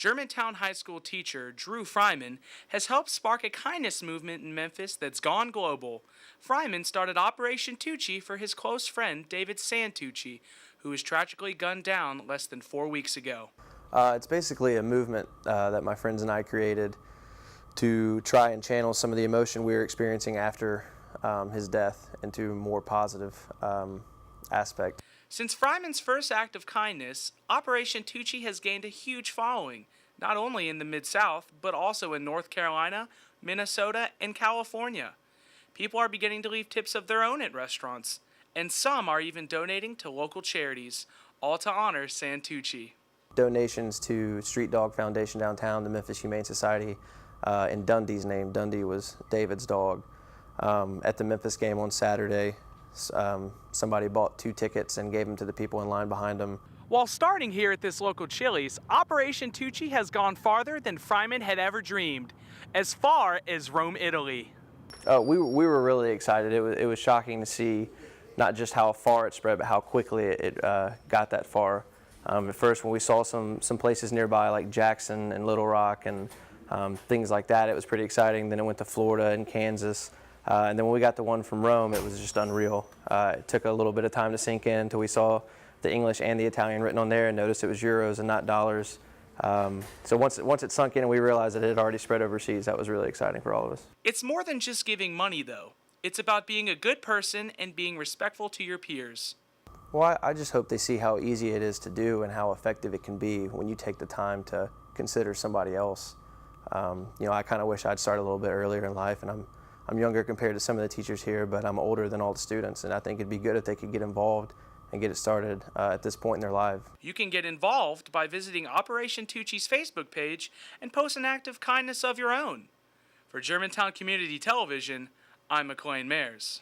Germantown High School teacher Drew Fryman has helped spark a kindness movement in Memphis that's gone global. Fryman started Operation Tucci for his close friend David Santucci, who was tragically gunned down less than 4 weeks ago. It's basically a movement that my friends and I created to try and channel some of the emotion we were experiencing after his death into a more positive aspect. Since Fryman's first act of kindness, Operation Tucci has gained a huge following, not only in the Mid-South, but also in North Carolina, Minnesota, and California. People are beginning to leave tips of their own at restaurants, and some are even donating to local charities, all to honor Santucci. Donations to Street Dog Foundation downtown, the Memphis Humane Society, in Dundee's name. Dundee was David's dog. At the Memphis game on Saturday, somebody bought 2 tickets and gave them to the people in line behind them. While starting here at this local Chili's, Operation Tucci has gone farther than Fryman had ever dreamed, as far as Rome, Italy. We were really excited. It was shocking to see not just how far it spread, but how quickly it got that far. At first, when we saw some places nearby like Jackson and Little Rock and things like that, it was pretty exciting. Then it went to Florida and Kansas. And then when we got the one from Rome, it was just unreal. It took a little bit of time to sink in until we saw the English and the Italian written on there and noticed it was euros and not dollars. So once it sunk in and we realized that it had already spread overseas, that was really exciting for all of us. It's more than just giving money, though. It's about being a good person and being respectful to your peers. Well, I just hope they see how easy it is to do and how effective it can be when you take the time to consider somebody else. I kind of wish I'd started a little bit earlier in life, and I'm younger compared to some of the teachers here, but I'm older than all the students, and I think it'd be good if they could get involved and get it started at this point in their life. You can get involved by visiting Operation Tucci's Facebook page and post an act of kindness of your own. For Germantown Community Television, I'm McLean Mayers.